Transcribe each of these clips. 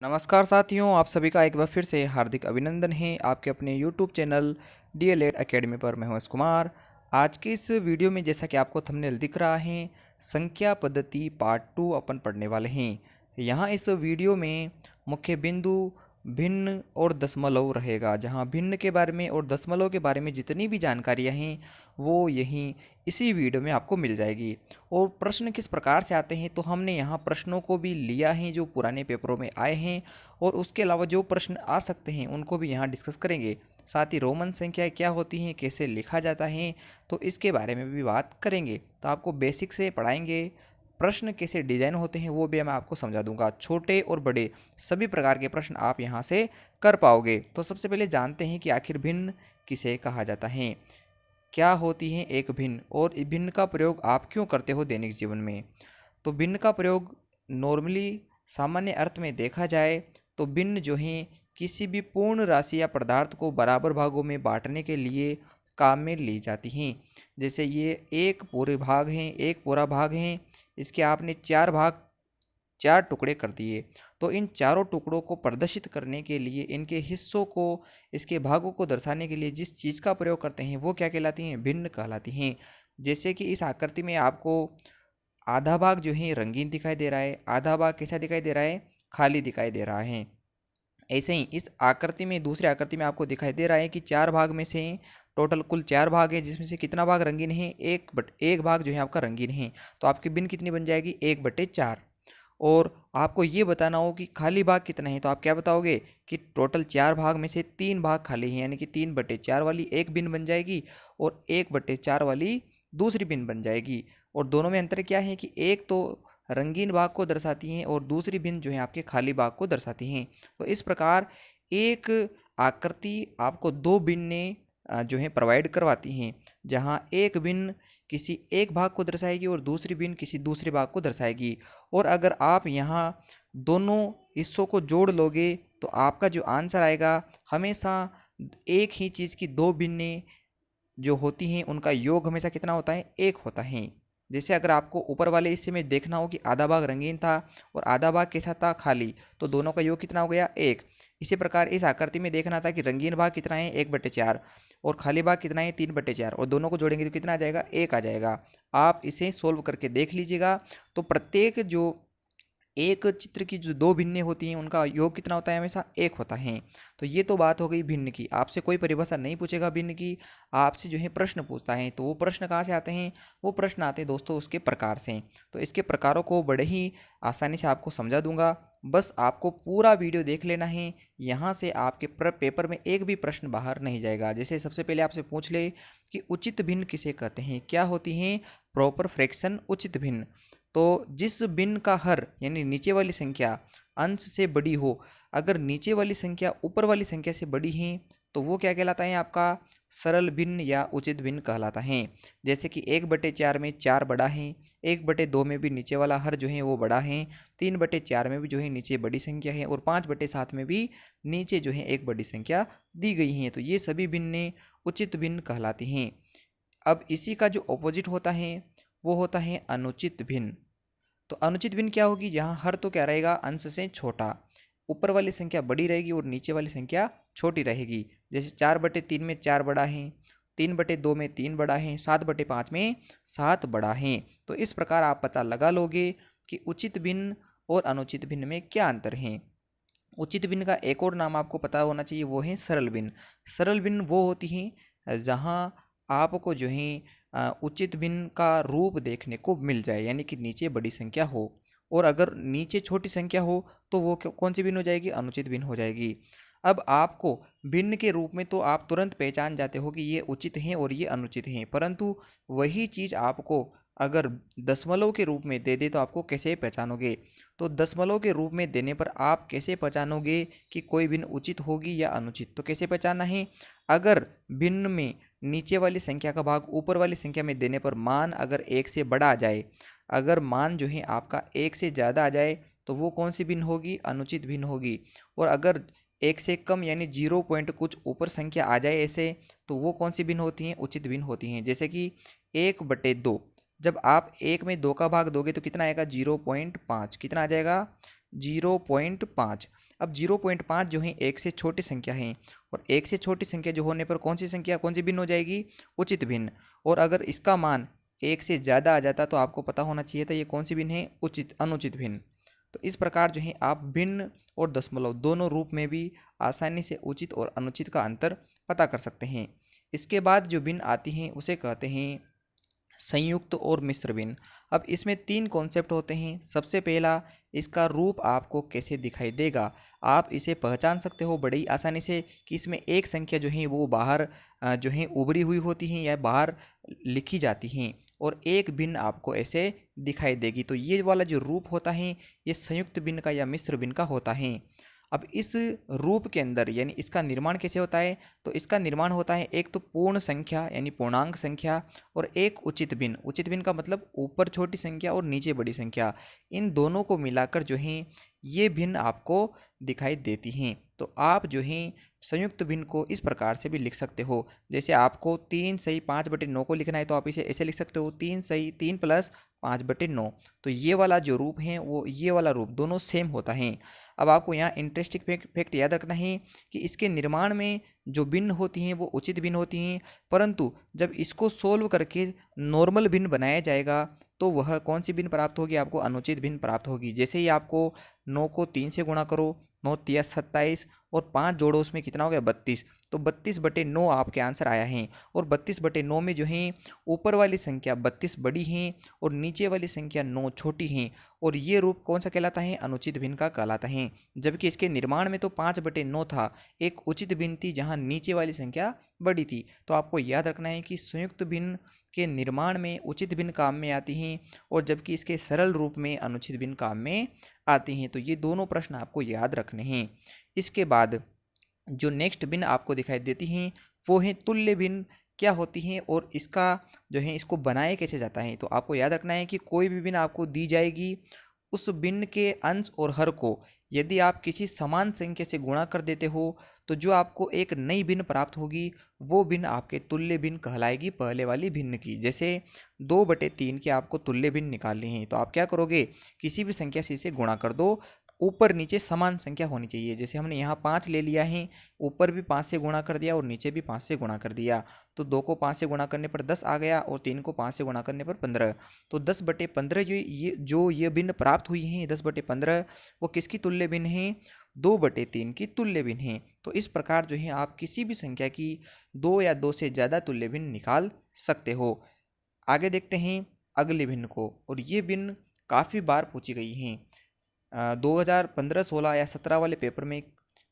नमस्कार साथियों, आप सभी का एक बार फिर से हार्दिक अभिनंदन है आपके अपने यूट्यूब चैनल डीएलएड एकेडमी पर। मैं हूं एस कुमार। आज के इस वीडियो में जैसा कि आपको थंबनेल दिख रहा है, संख्या पद्धति पार्ट 2 अपन पढ़ने वाले हैं। यहाँ इस वीडियो में मुख्य बिंदु भिन्न और दशमलव रहेगा, जहाँ भिन्न के बारे में और दशमलव के बारे में जितनी भी जानकारियाँ हैं वो यहीं इसी वीडियो में आपको मिल जाएगी। और प्रश्न किस प्रकार से आते हैं, तो हमने यहाँ प्रश्नों को भी लिया है जो पुराने पेपरों में आए हैं, और उसके अलावा जो प्रश्न आ सकते हैं उनको भी यहाँ डिस्कस करेंगे। साथ ही रोमन संख्याएं क्या होती हैं, कैसे लिखा जाता है, तो इसके बारे में भी बात करेंगे। तो आपको बेसिक से पढ़ाएंगे, प्रश्न कैसे डिजाइन होते हैं वो भी मैं आपको समझा दूंगा। छोटे और बड़े सभी प्रकार के प्रश्न आप यहाँ से कर पाओगे। तो सबसे पहले जानते हैं कि आखिर भिन्न किसे कहा जाता है, क्या होती है एक भिन्न, और भिन्न का प्रयोग आप क्यों करते हो दैनिक जीवन में। तो भिन्न का प्रयोग नॉर्मली सामान्य अर्थ में देखा जाए तो भिन्न जो है किसी भी पूर्ण राशि या पदार्थ को बराबर भागों में बांटने के लिए काम में ली जाती हैं। जैसे ये एक पूरे भाग हैं, एक पूरा भाग है, इसके आपने चार भाग, चार टुकड़े कर दिए, तो इन चारों टुकड़ों को प्रदर्शित करने के लिए, इनके हिस्सों को, इसके भागों को दर्शाने के लिए जिस चीज़ का प्रयोग करते हैं वो क्या कहलाती हैं, भिन्न कहलाती हैं। जैसे कि इस आकृति में आपको आधा भाग जो है रंगीन दिखाई दे रहा है, आधा भाग कैसा दिखाई दे रहा है, खाली दिखाई दे रहा है। ऐसे ही इस आकृति में, दूसरी आकृति में आपको दिखाई दे रहा है कि चार भाग में से टोटल कुल चार भाग है, जिसमें से कितना भाग रंगीन है, एक भाग जो है आपका रंगीन है। तो आपकी भिन्न कितनी बन जाएगी, 1/4। और आपको ये बताना हो कि खाली भाग कितना है, तो आप क्या बताओगे कि टोटल चार भाग में से तीन भाग खाली हैं, यानी कि 3/4 वाली एक भिन्न बन जाएगी और 1/4 वाली दूसरी भिन्न बन जाएगी। और दोनों में अंतर क्या है कि एक तो रंगीन भाग को दर्शाती हैं और दूसरी भिन्न जो है आपके खाली भाग को दर्शाती हैं। तो इस प्रकार एक आकृति आपको दो भिन्नें जो है प्रोवाइड करवाती हैं, जहाँ एक भिन्न किसी एक भाग को दर्शाएगी और दूसरी भिन्न किसी दूसरे भाग को दर्शाएगी। और अगर आप यहाँ दोनों हिस्सों को जोड़ लोगे तो आपका जो आंसर आएगा, हमेशा एक ही चीज़ की दो भिन्नें जो होती हैं उनका योग हमेशा कितना होता है, एक होता है। जैसे अगर आपको ऊपर वाले हिस्से में देखना हो कि आधा भाग रंगीन था और आधा भाग कैसा था, खाली, तो दोनों का योग कितना हो गया, एक। इसी प्रकार इस आकृति में देखना था कि रंगीन भाग कितना है, 1/4, और खाली भाग कितना है, 3/4, और दोनों को जोड़ेंगे तो कितना आ जाएगा, एक आ जाएगा। आप इसे सोल्व करके देख लीजिएगा। तो प्रत्येक जो एक चित्र की जो दो भिन्नें होती हैं उनका योग कितना होता है, हमेशा एक होता है। तो ये तो बात हो गई भिन्न की। आपसे कोई परिभाषा नहीं पूछेगा भिन्न की, आपसे जो है प्रश्न पूछता है। तो वो प्रश्न कहाँ से आते हैं, वो प्रश्न आते हैं दोस्तों उसके प्रकार से। तो इसके प्रकारों को बड़े ही आसानी से आपको समझा दूंगा, बस आपको पूरा वीडियो देख लेना है। यहाँ से आपके पेपर में एक भी प्रश्न बाहर नहीं जाएगा। जैसे सबसे पहले आपसे पूछ ले कि उचित भिन्न किसे कहते हैं, क्या होती हैं प्रॉपर फ्रैक्शन, उचित भिन्न। तो जिस भिन्न का हर यानी नीचे वाली संख्या अंश से बड़ी हो, अगर नीचे वाली संख्या ऊपर वाली संख्या से बड़ी है तो वो क्या कहलाता है, आपका सरल भिन्न या उचित भिन्न कहलाता है। जैसे कि 1/4 में 4 बड़ा है, 1/2 में भी नीचे वाला हर जो है वो बड़ा है, 3/4 में भी जो है नीचे बड़ी संख्या है, और 5/7 में भी नीचे जो है एक बड़ी संख्या दी गई है। तो ये सभी भिन्नें उचित भिन्न कहलाती हैं। अब इसी का जो ऑपोजिट होता है वो होता है अनुचित भिन्न। तो अनुचित भिन्न क्या होगी, जहाँ हर तो क्या रहेगा, अंश से छोटा, ऊपर वाली संख्या बड़ी रहेगी और नीचे वाली संख्या छोटी रहेगी। जैसे 4/3 में 4 बड़ा है, 3/2 में 3 बड़ा है, 7/5 में 7 बड़ा है। तो इस प्रकार आप पता लगा लोगे कि उचित भिन्न और अनुचित भिन्न में क्या अंतर है। उचित भिन्न का एक और नाम आपको पता होना चाहिए, वो है सरल भिन्न। सरल भिन्न वो होती हैं जहाँ आपको जो है उचित भिन्न का रूप देखने को मिल जाए, यानी कि नीचे बड़ी संख्या हो और अगर नीचे छोटी संख्या हो तो वो कौन सी भिन्न हो जाएगी, अनुचित भिन्न हो जाएगी। अब आपको भिन्न के रूप में तो आप तुरंत पहचान जाते हो कि ये उचित हैं और ये अनुचित हैं, परंतु वही चीज़ आपको अगर दशमलव के रूप में दे दे तो आपको कैसे पहचानोगे। तो दशमलव के रूप में देने पर आप कैसे पहचानोगे कि कोई भिन्न उचित होगी या अनुचित। तो कैसे पहचानना है, अगर भिन्न में नीचे वाली संख्या का भाग ऊपर वाली संख्या में देने पर मान अगर एक से बड़ा आ जाए, अगर मान जो है आपका एक से ज़्यादा आ जाए तो वो कौन सी भिन्न होगी, अनुचित भिन्न होगी। और अगर एक से कम यानी 0 पॉइंट कुछ ऊपर संख्या आ जाए ऐसे, तो वो कौन सी भिन्न होती हैं, उचित भिन्न होती हैं। जैसे कि 1/2, जब आप एक में 2 का भाग दोगे तो कितना आएगा, 0.5, कितना आ जाएगा, 0.5। अब 0.5 जो है एक से छोटी संख्या है, और एक से छोटी संख्या जो होने पर कौन सी संख्या कौन सी भिन्न हो जाएगी, उचित भिन्न। और अगर इसका मान एक से ज़्यादा आ जाता तो आपको पता होना चाहिए था ये कौन सी भिन्न है, उचित अनुचित भिन्न। तो इस प्रकार जो है आप भिन्न और दशमलव दोनों रूप में भी आसानी से उचित और अनुचित का अंतर पता कर सकते हैं। इसके बाद जो भिन्न आती हैं उसे कहते हैं संयुक्त और मिश्र भिन्न। अब इसमें तीन कॉन्सेप्ट होते हैं। सबसे पहला, इसका रूप आपको कैसे दिखाई देगा। आप इसे पहचान सकते हो बड़ी आसानी से कि इसमें एक संख्या जो है वो बाहर जो है उभरी हुई होती हैं या बाहर लिखी जाती हैं, और एक भिन्न आपको ऐसे दिखाई देगी। तो ये वाला जो रूप होता है ये संयुक्त भिन्न का या मिश्र भिन्न का होता है। अब इस रूप के अंदर यानी इसका निर्माण कैसे होता है, तो इसका निर्माण होता है एक तो पूर्ण संख्या यानी पूर्णांक संख्या, और एक उचित भिन्न। उचित भिन्न का मतलब ऊपर छोटी संख्या और नीचे बड़ी संख्या, इन दोनों को मिलाकर जो है ये भिन्न आपको दिखाई देती हैं। तो आप जो है संयुक्त भिन्न को इस प्रकार से भी लिख सकते हो। जैसे आपको 3 सही 5/9 को लिखना है तो आप इसे ऐसे लिख सकते हो, 3 सही 3 प्लस 5/9। तो ये वाला जो रूप है वो ये वाला रूप दोनों सेम होता है। अब आपको यहाँ इंटरेस्टिंग फैक्ट याद रखना है कि इसके निर्माण में जो भिन्न होती हैं वो उचित भिन्न होती हैं, परंतु जब इसको सोल्व करके नॉर्मल भिन्न बनाया जाएगा तो वह कौन सी भिन्न प्राप्त होगी, आपको अनुचित भिन्न प्राप्त होगी। जैसे ही आपको 9 को 3 से गुणा करो, 9 तिया 27 और 5 जोड़ो, उसमें कितना हो गया 32। तो 32/9 आपके आंसर आया है। और 32/9 में जो है ऊपर वाली संख्या 32 बड़ी हैं और नीचे वाली संख्या 9 छोटी हैं, और ये रूप कौन सा कहलाता है, अनुचित भिन्न का कहलाता है। जबकि इसके निर्माण में तो 5/9 था, एक उचित भिन्न थी जहाँ नीचे वाली संख्या बड़ी थी। तो आपको याद रखना है कि संयुक्त भिन्न के निर्माण में उचित भिन्न काम में आती हैं, और जबकि इसके सरल रूप में अनुचित भिन्न काम में आती हैं। तो ये दोनों प्रश्न आपको याद रखने हैं। इसके बाद जो नेक्स्ट भिन्न आपको दिखाई देती हैं वो है तुल्य भिन्न। क्या होती हैं और इसका जो है इसको बनाया कैसे जाता है। तो आपको याद रखना है कि कोई भी भिन्न आपको दी जाएगी, उस भिन्न के अंश और हर को यदि आप किसी समान संख्या से गुणा कर देते हो तो जो आपको एक नई भिन्न प्राप्त होगी वो भिन्न आपके तुल्य भिन्न कहलाएगी, पहले वाली भिन्न की। जैसे 2/3 के आपको तुल्य भिन्न निकालनी है तो आप क्या करोगे, किसी भी संख्या से इसे गुणा कर दो, ऊपर नीचे समान संख्या होनी चाहिए। जैसे हमने यहाँ 5 ले लिया है, ऊपर भी 5 से गुणा कर दिया और नीचे भी 5 से गुणा कर दिया, तो 2 को 5 से गुणा करने पर 10 आ गया और 3 को 5 से गुणा करने पर 15। तो 10/15 जो ये भिन्न प्राप्त हुई हैं 10/15 वो किसकी तुल्य भिन्न है, 2/3 की तुल्य भिन्न है। तो इस प्रकार जो है आप किसी भी संख्या की 2 या 2 से ज़्यादा तुल्य भिन्न निकाल सकते हो। आगे देखते हैं अगले भिन्न को, और ये भिन्न काफ़ी बार पूछी गई हैं। 2015, 16 या 17 वाले पेपर में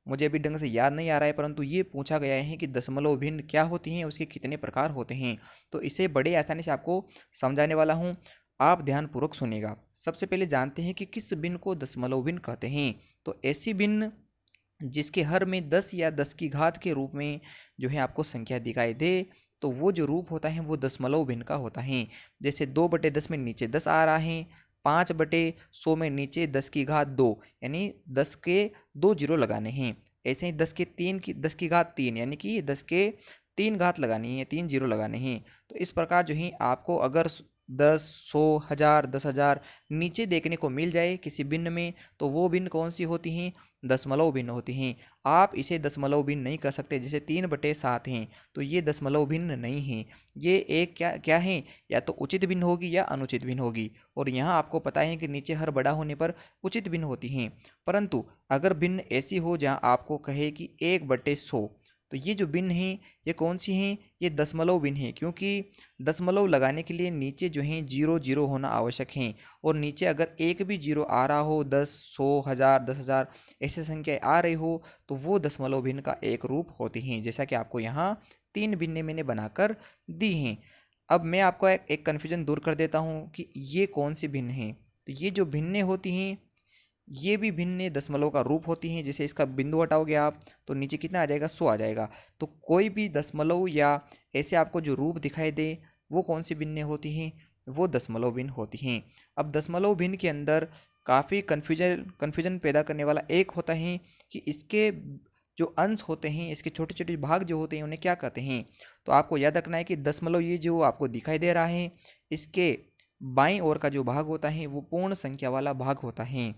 मुझे अभी ढंग से याद नहीं आ रहा है, परंतु ये पूछा गया है कि दशमलव भिन्न क्या होती हैं, उसके कितने प्रकार होते हैं। तो इसे बड़े आसानी से आपको समझाने वाला हूँ, आप ध्यानपूर्वक सुनिएगा। सबसे पहले जानते हैं कि किस भिन्न को दशमलव भिन्न कहते हैं। तो ऐसी भिन्न जिसके हर में 10 या 10 की घात के रूप में जो है आपको संख्या दिखाई दे, तो वो जो रूप होता है वो दशमलव भिन्न का होता है। जैसे 2/10 में नीचे 10 आ रहा है, 5/100 में नीचे 10 की घात 2 यानी 10 के 2 जीरो लगाने हैं। ऐसे ही 10 की घात 3 यानी कि 10 के 3 घात लगानी है, 3 जीरो लगाने हैं। तो इस प्रकार जो है आपको अगर 10, 100, 1000, 10,000 नीचे देखने को मिल जाए किसी भिन्न में, तो वो भिन्न कौन सी होती हैं, दशमलव भिन्न होती हैं। आप इसे दशमलव भिन्न नहीं कर सकते। जैसे 3/7 हैं तो ये दशमलव भिन्न नहीं है, ये एक क्या है, या तो उचित भिन्न होगी या अनुचित भिन्न होगी। और यहाँ आपको पता है कि नीचे हर बड़ा होने पर उचित भिन्न होती हैं। परंतु अगर भिन्न ऐसी हो जहाँ आपको कहे कि 1/100, तो ये जो भिन्न हैं ये कौन सी हैं, ये दशमलव भिन्न है, क्योंकि दशमलव लगाने के लिए नीचे जो हैं 0 0 होना आवश्यक है। और नीचे अगर एक भी जीरो आ रहा हो, 10, 100, 1000, 10,000 ऐसे संख्या आ रही हो, तो वो दशमलव भिन्न का एक रूप होती हैं। जैसा कि आपको यहाँ 3 भिन्नें मैंने बनाकर दी हैं। अब मैं आपको एक कन्फ्यूजन दूर कर देता हूँ कि ये कौन सी भिन्न हैं। तो ये जो भिन्नें होती हैं ये भी भिन्न दशमलव का रूप होती हैं। जैसे इसका बिंदु हटाओगे आप तो नीचे कितना आ जाएगा, 100 आ जाएगा। तो कोई भी दशमलव या ऐसे आपको जो रूप दिखाई दे वो कौन सी भिन्न होती हैं, वो दशमलव भिन्न होती हैं। अब दशमलव भिन्न के अंदर काफ़ी कन्फ्यूजन पैदा करने वाला एक होता है कि इसके जो अंश होते हैं, इसके छोटे छोटे भाग जो होते हैं उन्हें क्या कहते हैं। तो आपको याद रखना है कि दशमलव ये जो आपको दिखाई दे रहा है, इसके बाईं ओर का जो भाग होता है वो पूर्ण संख्या वाला भाग होता है।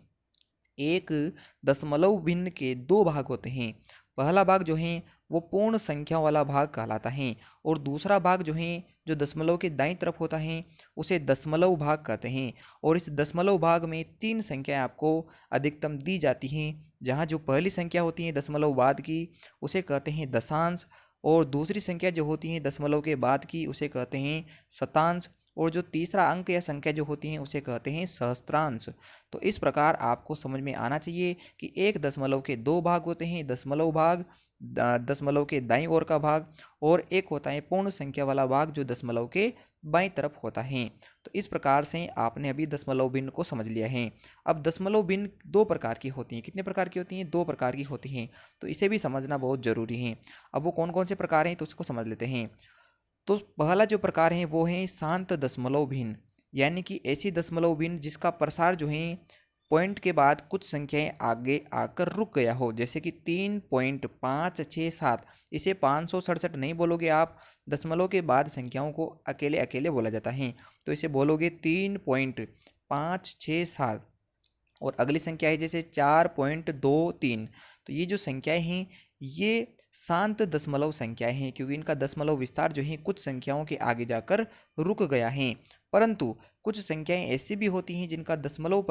एक दशमलव भिन्न के दो भाग होते हैं। पहला भाग जो है वो पूर्ण संख्या वाला भाग कहलाता है और दूसरा भाग जो है जो दशमलव के दाईं तरफ होता है उसे दशमलव भाग कहते हैं। और इस दशमलव भाग में तीन संख्याएं आपको अधिकतम दी जाती हैं। जहां जो पहली संख्या होती है दशमलव बाद की उसे कहते हैं दशांश, और दूसरी संख्या जो होती है दशमलव के बाद की उसे कहते हैं शतांश, और जो तीसरा अंक या संख्या जो होती है उसे कहते हैं सहस्त्रांश। तो इस प्रकार आपको समझ में आना चाहिए कि एक दशमलव के दो भाग होते हैं, दशमलव भाग, दशमलव के दाईं ओर का भाग, और एक होता है पूर्ण संख्या वाला भाग जो दशमलव के बाईं तरफ होता है। तो इस प्रकार से आपने अभी दशमलव भिन्न को समझ लिया है। अब दशमलव भिन्न दो प्रकार की होती हैं। कितने प्रकार की होती हैं? दो प्रकार की होती हैं। तो इसे भी समझना बहुत जरूरी है। अब वो कौन कौन से प्रकार हैं तो उसको समझ लेते हैं। तो पहला जो प्रकार है वो है शांत दशमलव भिन्न, यानी कि ऐसी दशमलव भिन्न जिसका प्रसार जो है पॉइंट के बाद कुछ संख्याएं आगे आकर रुक गया हो, जैसे कि 3.567। इसे 567 नहीं बोलोगे आप, दशमलव के बाद संख्याओं को अकेले अकेले बोला जाता है। तो इसे बोलोगे 3.567। और अगली संख्या है जैसे 4.23। तो ये जो संख्याएं हैं ये शांत दशमलव संख्याएं हैं, क्योंकि इनका दशमलव विस्तार जो है कुछ संख्याओं के आगे जाकर रुक गया है। परंतु कुछ संख्याएं ऐसी भी होती हैं जिनका दशमलव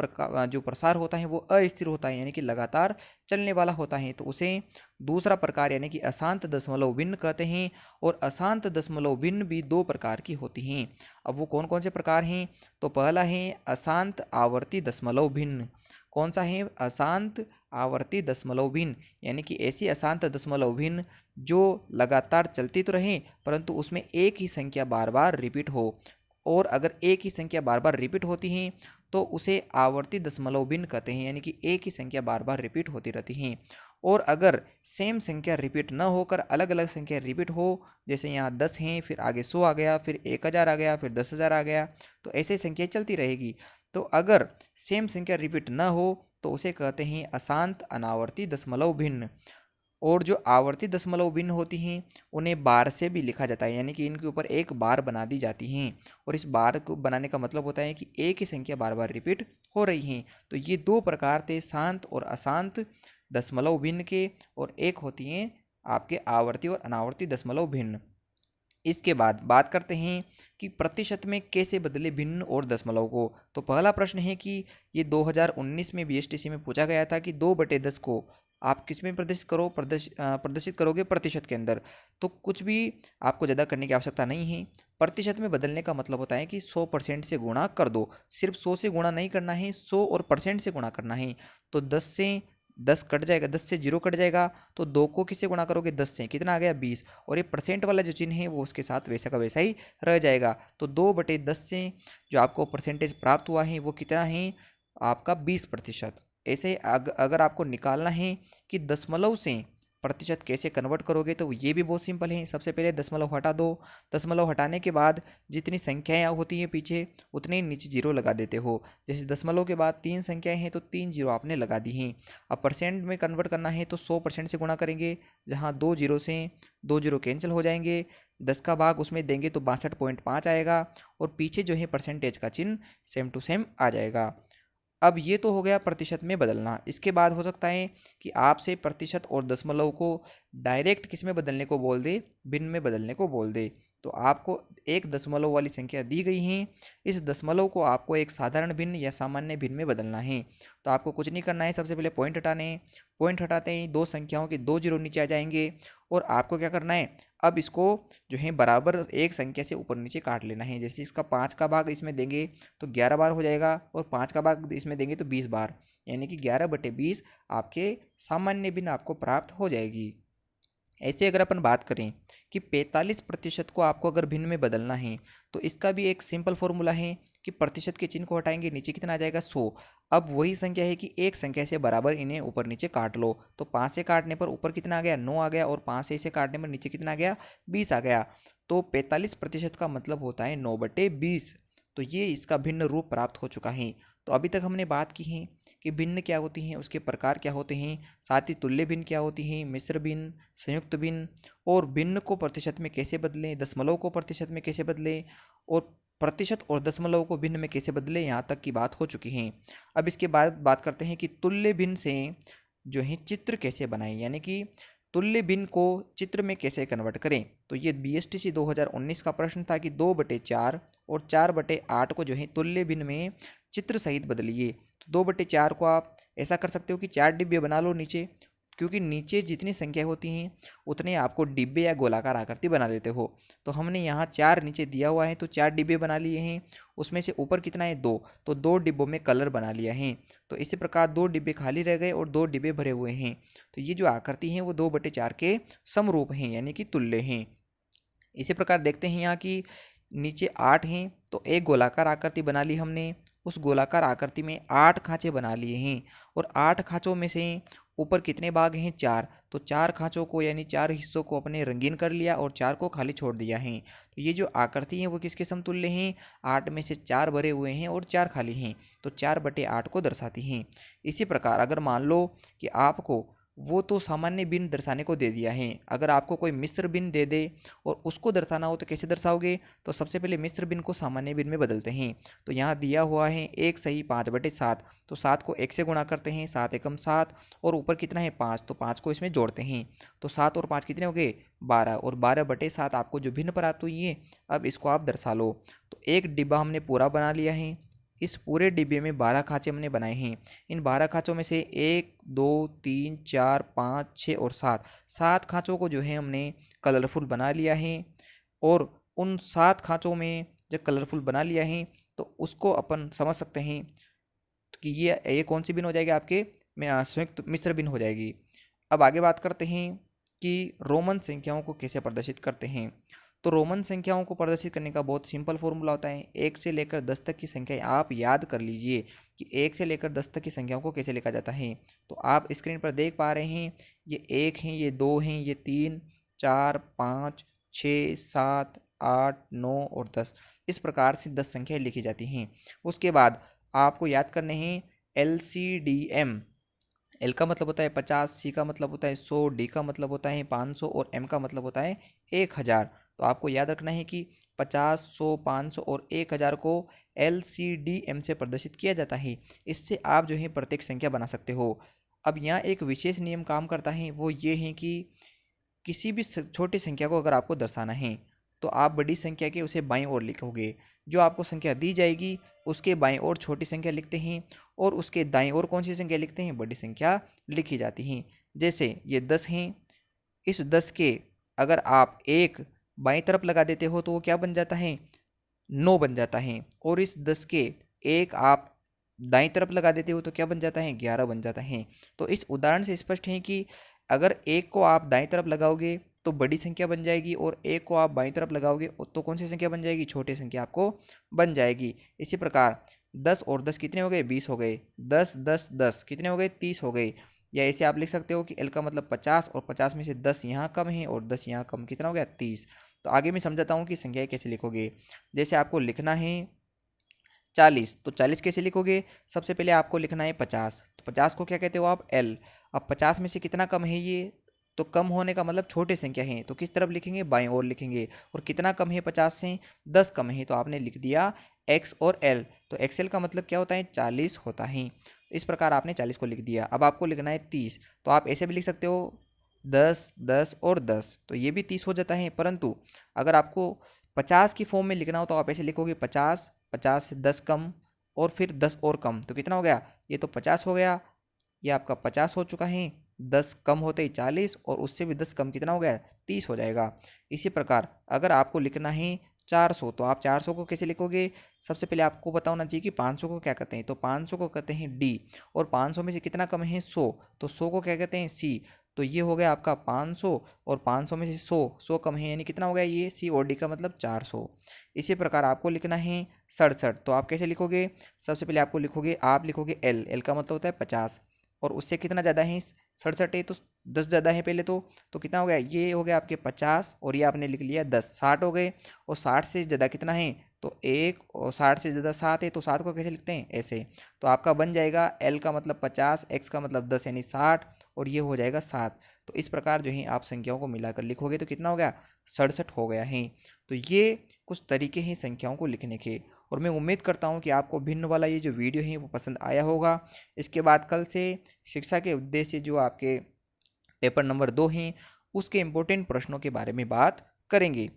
जो प्रसार होता है वो अस्थिर होता है, यानी कि लगातार चलने वाला होता है। तो उसे दूसरा प्रकार यानी कि अशांत दशमलव भिन्न कहते हैं। और अशांत दशमलव भिन्न भी दो प्रकार की होती हैं। अब वो कौन कौन से प्रकार हैं? तो पहला है अशांत आवर्ती दशमलव भिन्न। कौन सा है? अशांत आवर्ती दशमलव भिन्न, यानी कि ऐसी अशांत दशमलव भिन्न जो लगातार चलती तो रहे परंतु उसमें एक ही संख्या बार बार रिपीट हो। और अगर एक ही संख्या बार बार रिपीट होती है तो उसे आवर्ती दशमलव भिन्न कहते हैं, यानी कि एक ही संख्या बार बार रिपीट होती रहती हैं। और अगर सेम संख्या रिपीट न होकर अलग अलग संख्या रिपीट हो, जैसे यहाँ 10 हैं, फिर आगे 100 आ गया, फिर 1000 आ गया, फिर 10,000 आ गया, तो ऐसे संख्या चलती रहेगी। तो अगर सेम संख्या रिपीट न हो तो उसे कहते हैं अशांत अनावर्ती दशमलव भिन्न। और जो आवर्ती दशमलव भिन्न होती हैं उन्हें बार से भी लिखा जाता है, यानी कि इनके ऊपर एक बार बना दी जाती हैं। और इस बार को बनाने का मतलब होता है कि एक ही संख्या बार बार रिपीट हो रही हैं। तो ये दो प्रकार थे शांत और अशांत दशमलव भिन्न के, और एक होती हैं आपके आवर्ती और अनावर्ती दशमलव भिन्न। इसके बाद बात करते हैं कि प्रतिशत में कैसे बदले भिन्न और दशमलव को। तो पहला प्रश्न है कि ये 2019 में बीएसटीसी में पूछा गया था कि 2/10 को आप किस में प्रदर्शित करोगे प्रतिशत के अंदर। तो कुछ भी आपको ज़्यादा करने की आवश्यकता नहीं है। प्रतिशत में बदलने का मतलब होता है कि 100% से गुणा कर दो। सिर्फ 100 से गुणा नहीं करना है, 100 और परसेंट से गुणा करना है। तो 10 से 10 कट जाएगा, 10 से 0 कट जाएगा, तो 2 को किससे गुणा करोगे? 10 से। कितना आ गया? 20। और ये परसेंट वाला जो चिन्ह है वो उसके साथ वैसा का वैसा ही रह जाएगा। तो 2/10 से जो आपको परसेंटेज प्राप्त हुआ है वो कितना है? आपका 20%। ऐसे अगर आपको निकालना है कि दशमलव से प्रतिशत कैसे कन्वर्ट करोगे, तो ये भी बहुत सिंपल है। सबसे पहले दशमलव हटा दो। दशमलव हटाने के बाद जितनी संख्याएं होती हैं पीछे उतने नीचे जीरो लगा देते हो। जैसे दशमलव के बाद 3 संख्याएं हैं तो 3 जीरो आपने लगा दी हैं। अब परसेंट में कन्वर्ट करना है तो 100% से गुणा करेंगे, जहाँ 2 जीरो से 2 जीरो कैंसिल हो जाएंगे। 10 का भाग उसमें देंगे तो 62.5 आएगा, और पीछे जो है परसेंटेज का चिन्ह सेम टू सेम आ जाएगा। अब ये तो हो गया प्रतिशत में बदलना। इसके बाद हो सकता है कि आपसे प्रतिशत और दशमलव को डायरेक्ट किस में बदलने को बोल दे? भिन्न में बदलने को बोल दे। तो आपको एक दशमलव वाली संख्या दी गई है, इस दशमलव को आपको एक साधारण भिन्न या सामान्य भिन्न में बदलना है। तो आपको कुछ नहीं करना है, सबसे पहले पॉइंट हटाने हैं। पॉइंट हटाते ही दो संख्याओं के 2 जीरो नीचे आ जाएंगे, और आपको क्या करना है? अब इसको जो है बराबर एक संख्या से ऊपर नीचे काट लेना है। जैसे इसका 5 का भाग इसमें देंगे तो 11 बार हो जाएगा, और 5 का भाग इसमें देंगे तो 20 बार, यानी कि 11/20 आपके सामान्य भिन्न आपको प्राप्त हो जाएगी। ऐसे अगर अपन बात करें कि 45% को आपको अगर भिन्न में बदलना है तो इसका भी एक सिंपल फॉर्मूला है कि प्रतिशत के चिन्ह को हटाएंगे, नीचे कितना आ जाएगा? 100। अब वही संख्या है कि एक संख्या से बराबर इन्हें ऊपर नीचे काट लो। तो 5 से काटने पर ऊपर कितना आ गया? 9 आ गया, और 5 से इसे काटने पर नीचे कितना आ गया? 20 आ गया। तो 45% का मतलब होता है 9/20। तो ये इसका भिन्न रूप प्राप्त हो चुका है। तो अभी तक हमने बात की है कि भिन्न क्या होती हैं, उसके प्रकार क्या होते हैं, साथ ही तुल्य भिन्न क्या होती हैं, मिश्र भिन्न, संयुक्त भिन्न, और भिन्न को प्रतिशत में कैसे बदलें, दशमलव को प्रतिशत में कैसे बदलें, और प्रतिशत और दशमलव को भिन्न में कैसे बदले, यहाँ तक की बात हो चुकी है। अब इसके बाद बात करते हैं कि तुल्य भिन्न से जो है चित्र कैसे बनाएं, यानी कि तुल्य भिन्न को चित्र में कैसे कन्वर्ट करें। तो ये BSTC 2019 का प्रश्न था कि 2/4 और 4/8 को जो है तुल्य भिन्न में चित्र सहित बदलिए। तो 2/4 को आप ऐसा कर सकते हो कि 4 डिब्बे बना लो नीचे, क्योंकि नीचे जितनी संख्या होती हैं उतने आपको डिब्बे या गोलाकार आकृति बना देते हो। तो हमने यहाँ 4 नीचे दिया हुआ है तो 4 डिब्बे बना लिए हैं, उसमें से ऊपर कितना है 2, तो 2 डिब्बों में कलर बना लिया है। तो इसी प्रकार 2 डिब्बे खाली रह गए और 2 डिब्बे भरे हुए हैं। तो ये जो आकृति हैं वो 2/4 के समरूप हैं, यानी कि तुल्य हैं। इसी प्रकार देखते हैं यहाँ कि नीचे 8 हैं तो एक गोलाकार आकृति बना ली हमने, उस गोलाकार आकृति में 8 खांचे बना लिए हैं और 8 खांचों में से ऊपर कितने भाग हैं 4, तो 4 खांचों को यानी 4 हिस्सों को अपने रंगीन कर लिया और 4 को खाली छोड़ दिया है। तो ये जो आकृति है वो किसके समतुल्य हैं, 8 में से 4 भरे हुए हैं और 4 खाली हैं, तो 4/8 को दर्शाती हैं। इसी प्रकार अगर मान लो कि आपको वो तो सामान्य भिन्न दर्शाने को दे दिया है, अगर आपको कोई मिश्र भिन्न दे दे और उसको दर्शाना हो तो कैसे दर्शाओगे, तो सबसे पहले मिश्र भिन्न को सामान्य भिन्न में बदलते हैं। तो यहाँ दिया हुआ है 1 सही 5/7, तो 7 को 1 से गुणा करते हैं, 7 एकम 7 और ऊपर कितना है 5, तो 5 को इसमें जोड़ते हैं। तो 7 और 5 कितने हो गए 12, और 12/7 आपको जो भिन्न प्राप्त हुई है अब इसको आप दर्शा लो। तो एक डिब्बा हमने पूरा बना लिया है, इस पूरे डिब्बे में 12 खांचे हमने बनाए हैं। इन 12 खांचों में से 1 2 3 4 5 6 और 7 खांचों को जो है हमने कलरफुल बना लिया है। और उन 7 खांचों में जब कलरफुल बना लिया है तो उसको अपन समझ सकते हैं कि ये कौन सी भिन्न हो जाएगी, आपके में संयुक्त मिश्र भिन्न हो जाएगी। अब आगे बात करते हैं कि रोमन संख्याओं को कैसे प्रदर्शित करते हैं। तो रोमन संख्याओं को प्रदर्शित करने का बहुत सिंपल फॉर्मूला होता है, 1 से लेकर 10 तक की संख्याएं आप याद कर लीजिए कि 1 से लेकर 10 तक की संख्याओं को कैसे लिखा जाता है। तो आप स्क्रीन पर देख पा रहे हैं ये 1 हैं, ये 2 हैं, ये 3 4 5 6 7 8 9 और 10, इस प्रकार से 10 संख्याएं लिखी जाती हैं। उसके बाद आपको याद करने हैं LCDM। एल का मतलब होता है 50, सी का मतलब होता है 100, डी का मतलब होता है 500 और एम का मतलब होता है 1000। तो आपको याद रखना है कि 50, 100, 500 और 1000 को LCDM से प्रदर्शित किया जाता है। इससे आप जो है प्रत्येक संख्या बना सकते हो। अब यहाँ एक विशेष नियम काम करता है, वो ये है कि किसी भी छोटी संख्या को अगर आपको दर्शाना है तो आप बड़ी संख्या के उसे बाईं ओर लिखोगे। जो आपको संख्या दी जाएगी उसके बाईं ओर छोटी संख्या लिखते हैं और उसके दाईं ओर कौन सी संख्या लिखते हैं, बड़ी संख्या लिखी जाती हैं। जैसे ये 10 हैं, इस 10 के अगर आप 1 बाईं तरफ लगा देते हो तो वो क्या बन जाता है, 9 बन जाता है। और इस 10 के 1 आप दाईं तरफ लगा देते हो तो क्या बन जाता है, 11 बन जाता है। तो इस उदाहरण से स्पष्ट है कि अगर 1 को आप दाईं तरफ लगाओगे तो बड़ी संख्या बन जाएगी और 1 को आप बाईं तरफ लगाओगे तो कौन सी संख्या बन जाएगी, छोटी संख्या आपको बन जाएगी। इसी प्रकार 10 और 10 कितने हो गए, 20 हो गए। 10 10 10 कितने हो गए, 30 हो गए। या ऐसे आप लिख सकते हो कि एल का मतलब 50 और 50 में से 10 यहाँ कम है और 10 यहाँ कम, कितना हो गया 30। तो आगे मैं समझाता हूँ कि संख्याएं कैसे लिखोगे। जैसे आपको लिखना है 40, तो 40 कैसे लिखोगे, सबसे पहले आपको लिखना है 50, तो 50 को क्या कहते हो आप, एल। अब 50 में से कितना कम है ये, तो कम होने का मतलब छोटे संख्या है, तो किस तरफ लिखेंगे, बाईं ओर लिखेंगे। और कितना कम है 50 से, 10 कम है, तो आपने लिख दिया एक्स और एल। तो एक्सएल का मतलब क्या होता है, 40 होता है। इस प्रकार आपने 40 को लिख दिया। अब आपको लिखना है 30, तो आप ऐसे भी लिख सकते हो 10 10 और 10, तो ये भी 30 हो जाता है। परंतु अगर आपको 50 की फॉर्म में लिखना हो तो आप ऐसे लिखोगे 50, 50 से 10 कम और फिर 10 और कम, तो कितना हो गया, ये तो 50 हो गया, ये आपका 50 हो चुका है। 10 कम होते ही 40 और उससे भी 10 कम कितना हो गया, 30 हो जाएगा। इसी प्रकार अगर आपको लिखना है 400, तो आप 400 को कैसे लिखोगे, सबसे पहले आपको पता होना चाहिए कि 500 को क्या कहते हैं, तो 500 को कहते हैं डी। और 500 में से कितना कम है, 100, तो 100 को क्या कहते हैं, सी। तो ये हो गया आपका 500 और 500 में से 100 कम है, यानी कितना हो गया ये सी, और डी का मतलब 400। इसी प्रकार आपको लिखना है 67, तो आप कैसे लिखोगे, सबसे पहले आपको लिखोगे, आप लिखोगे एल, एल का मतलब होता है 50, और उससे कितना ज़्यादा है 67 है, तो 10 ज़्यादा है पहले तो कितना हो गया, ये हो गया आपके 50 और ये आपने लिख लिया 10, 60 हो गए। और 60 से ज़्यादा कितना है, तो 1, और 60 से ज़्यादा 7 है, तो 7 को कैसे लिखते हैं, ऐसे। तो आपका बन जाएगा एल का मतलब 50, एक्स का मतलब 10 यानी 60, और ये हो जाएगा 7। तो इस प्रकार जो है आप संख्याओं को मिलाकर लिखोगे तो कितना हो गया, 67 हो गया है। तो ये कुछ तरीके हैं संख्याओं को लिखने के, और मैं उम्मीद करता हूँ कि आपको भिन्न वाला ये जो वीडियो है वो पसंद आया होगा। इसके बाद कल से शिक्षा के उद्देश्य जो आपके पेपर नंबर 2 हैं उसके इम्पोर्टेंट प्रश्नों के बारे में बात करेंगे।